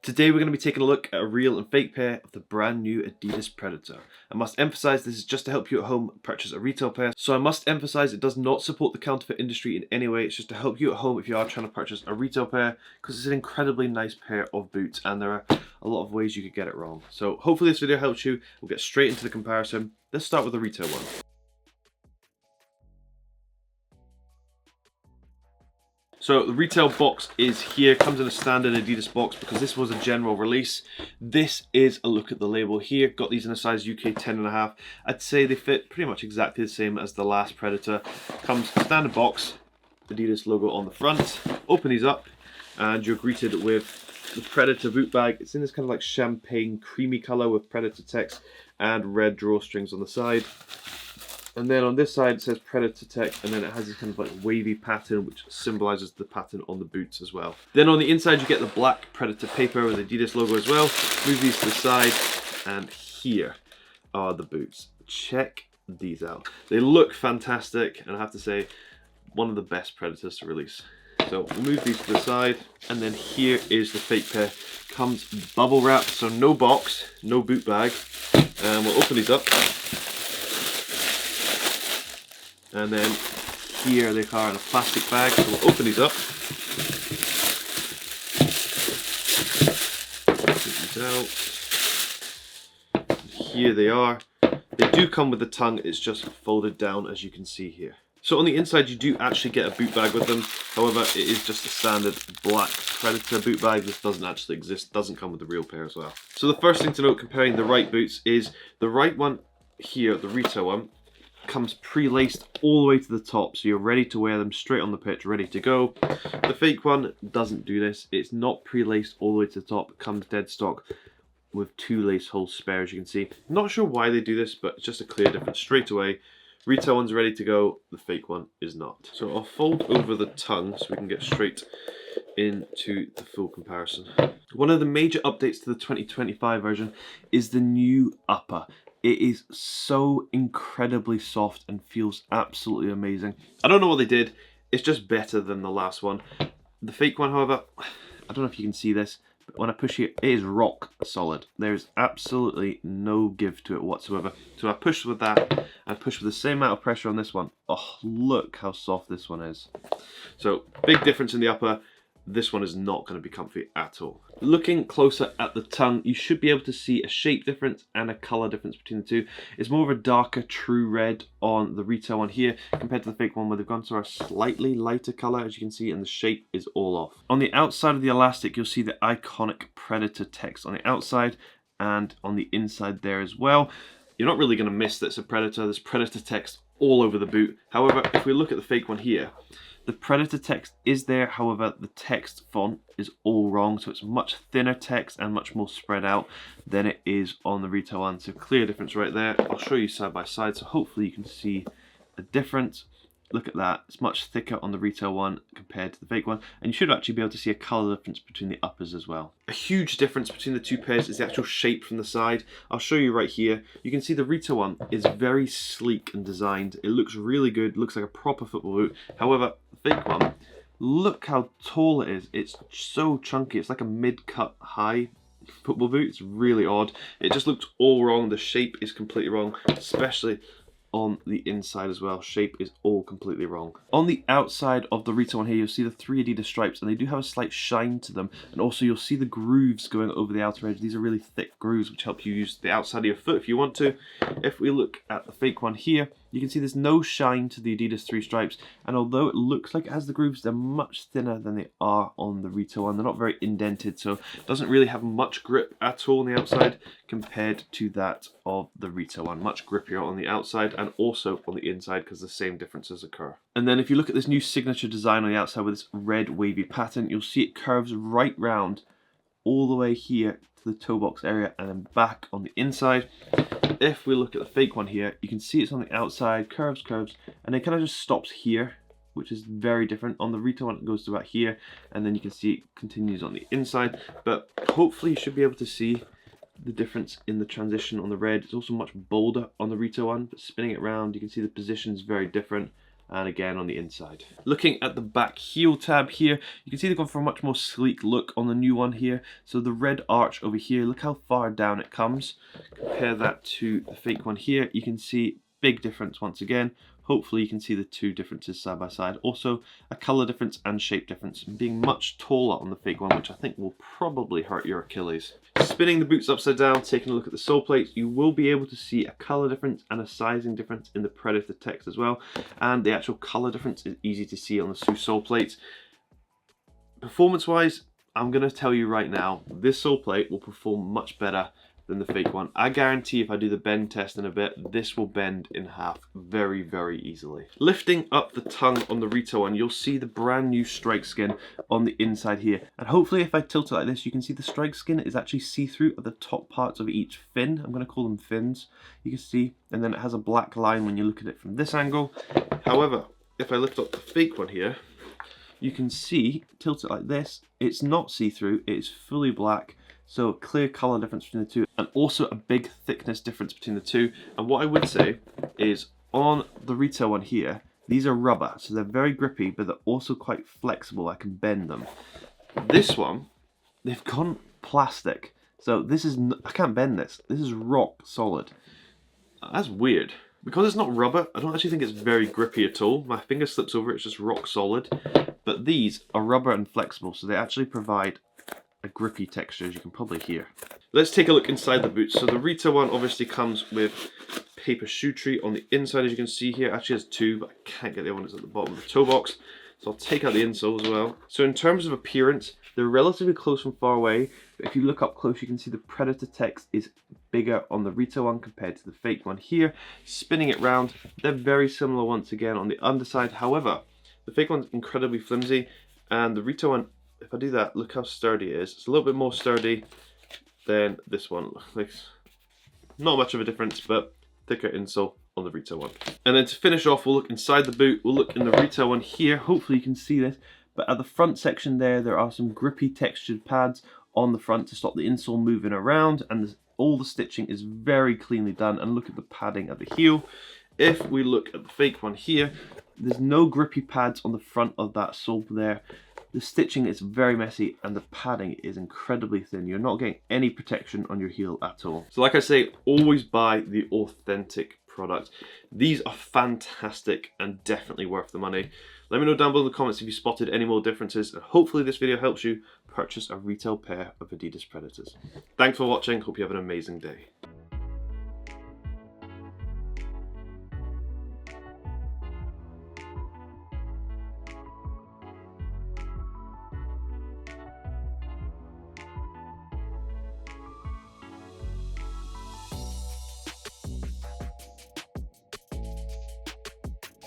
Today we're going to be taking a look at a real and fake pair of the brand new Adidas Predator. I must emphasize this is just to help you at home purchase a retail pair, so I must emphasize it does not support the counterfeit industry in any way. It's just to help you at home if you are trying to purchase a retail pair, because it's an incredibly nice pair of boots and there are a lot of ways you could get it wrong. So hopefully this video helps you. We'll get straight into the comparison. Let's start with the retail one. So the retail box is here, comes in a standard Adidas box because this was a general release. This is a look at the label here. Got these in a size UK 10.5. I'd say they fit pretty much exactly the same as the last Predator. Comes standard box, Adidas logo on the front. Open these up and you're greeted with the Predator boot bag. It's in this kind of like champagne creamy color with Predator text and red drawstrings on the side. And then on this side it says Predator Tech, and then it has this kind of like wavy pattern which symbolizes the pattern on the boots as well. Then on the inside you get the black Predator paper with the Adidas logo as well. Move these to the side, and here are the boots. Check these out. They look fantastic, and I have to say, one of the best Predators to release. So we'll move these to the side, and then here is the fake pair. Comes bubble wrapped, so no box, no boot bag. And we'll open these up. And then here they are in a plastic bag, so we'll open these up. Take these out. Here they are. They do come with the tongue, it's just folded down as you can see here. So on the inside you do actually get a boot bag with them, however it is just a standard black Predator boot bag. This doesn't actually exist, doesn't come with the real pair as well. So the first thing to note comparing the right boots is the right one here, the retail one, comes pre-laced all the way to the top, so you're ready to wear them straight on the pitch, ready to go. The fake one doesn't do this. It's not pre-laced all the way to the top. It comes dead stock with 2 lace holes spare, as you can see. Not sure why they do this, but it's just a clear difference straight away. Retail one's ready to go, the fake one is not. So I'll fold over the tongue so we can get straight into the full comparison. One of the major updates to the 2025 version is the new upper. It is so incredibly soft and feels absolutely amazing. I don't know what they did, it's just better than the last one. The fake one, however, I don't know if you can see this, but when I push it, it is rock solid. There's absolutely no give to it whatsoever. So I push with that, I push with the same amount of pressure on this one. Oh, look how soft this one is. So, big difference in the upper. This one is not going to be comfy at all. Looking closer at the tongue, you should be able to see a shape difference and a colour difference between the two. It's more of a darker true red on the retail one here compared to the fake one where they've gone to a slightly lighter colour, as you can see, and the shape is all off. On the outside of the elastic, you'll see the iconic Predator text on the outside and on the inside there as well. You're not really going to miss that it's a Predator. There's Predator text all over the boot. However, if we look at the fake one here, the Predator text is there, however the text font is all wrong, so it's much thinner text and much more spread out than it is on the retail one. So clear difference right there. I'll show you side by side, so hopefully you can see a difference. Look at that, it's much thicker on the retail one compared to the fake one, and you should actually be able to see a colour difference between the uppers as well. A huge difference between the two pairs is the actual shape from the side. I'll show you right here. You can see the retail one is very sleek and designed. It looks really good, looks like a proper football boot. However, the fake one, look how tall it is. It's so chunky, it's like a mid-cut high football boot. It's really odd. It just looks all wrong. The shape is completely wrong, especially on the inside as well. Shape is all completely wrong. On the outside of the retail one here, you'll see the 3 Adidas stripes, and they do have a slight shine to them, and also you'll see the grooves going over the outer edge. These are really thick grooves which help you use the outside of your foot if you want to. If we look at the fake one here, you can see there's no shine to the Adidas 3 stripes, and although it looks like it has the grooves, they're much thinner than they are on the retail one. They're not very indented, so it doesn't really have much grip at all on the outside compared to that of the retail one. Much grippier on the outside and also on the inside because the same differences occur. And then if you look at this new signature design on the outside with this red wavy pattern, you'll see it curves right round all the way here to the toe box area and then back on the inside. If we look at the fake one here, you can see it's on the outside, curves, and it kind of just stops here, which is very different. On the retail one, it goes to about here, and then you can see it continues on the inside. But hopefully you should be able to see the difference in the transition on the red. It's also much bolder on the retail one, but spinning it around, you can see the position is very different. and again on the inside. Looking at the back heel tab here, you can see they've gone for a much more sleek look on the new one here. So the red arch over here, look how far down it comes. Compare that to the fake one here, you can see big difference once again. Hopefully you can see the two differences side by side. Also a color difference and shape difference, being much taller on the fake one, which I think will probably hurt your Achilles. Spinning the boots upside down, taking a look at the sole plates, you will be able to see a color difference and a sizing difference in the Predator text as well. And the actual color difference is easy to see on the two sole plates. Performance wise, I'm going to tell you right now, this sole plate will perform much better than the fake one. I guarantee if I do the bend test in a bit, this will bend in half very, very easily. Lifting up the tongue on the retail one, you'll see the brand new strike skin on the inside here. And hopefully if I tilt it like this, you can see the strike skin is actually see-through at the top parts of each fin. I'm going to call them fins. You can see, and then it has a black line when you look at it from this angle. However, if I lift up the fake one here, you can see, tilt it like this, it's not see-through, it's fully black. So a clear color difference between the two, and also a big thickness difference between the two. And what I would say is on the retail one here, these are rubber, so they're very grippy, but they're also quite flexible. I can bend them. This one, they've gone plastic. So this is, I can't bend this. This is rock solid. That's weird. Because it's not rubber, I don't actually think it's very grippy at all. My finger slips over it, it's just rock solid. But these are rubber and flexible, so they actually provide a grippy texture, as you can probably hear. Let's take a look inside the boots. So the retail one obviously comes with paper shoe tree on the inside, as you can see here. Actually has two, but I can't get the other one that's at the bottom of the toe box. So I'll take out the insole as well. So in terms of appearance, they're relatively close from far away, but if you look up close, you can see the Predator text is bigger on the retail one compared to the fake one here. Spinning it round, they're very similar once again on the underside. However, the fake one's incredibly flimsy, and the retail one, if I do that, look how sturdy it is. It's a little bit more sturdy than this one. Like, not much of a difference, but thicker insole on the retail one. And then to finish off, we'll look inside the boot. We'll look in the retail one here. Hopefully you can see this, but at the front section there are some grippy textured pads on the front to stop the insole moving around, and all the stitching is very cleanly done. And look at the padding at the heel. If we look at the fake one here, there's no grippy pads on the front of that sole there. The stitching is very messy and the padding is incredibly thin. You're not getting any protection on your heel at all. So like I say, always buy the authentic product. These are fantastic and definitely worth the money. Let me know down below in the comments if you spotted any more differences, and hopefully this video helps you purchase a retail pair of Adidas Predators. Thanks for watching, hope you have an amazing day.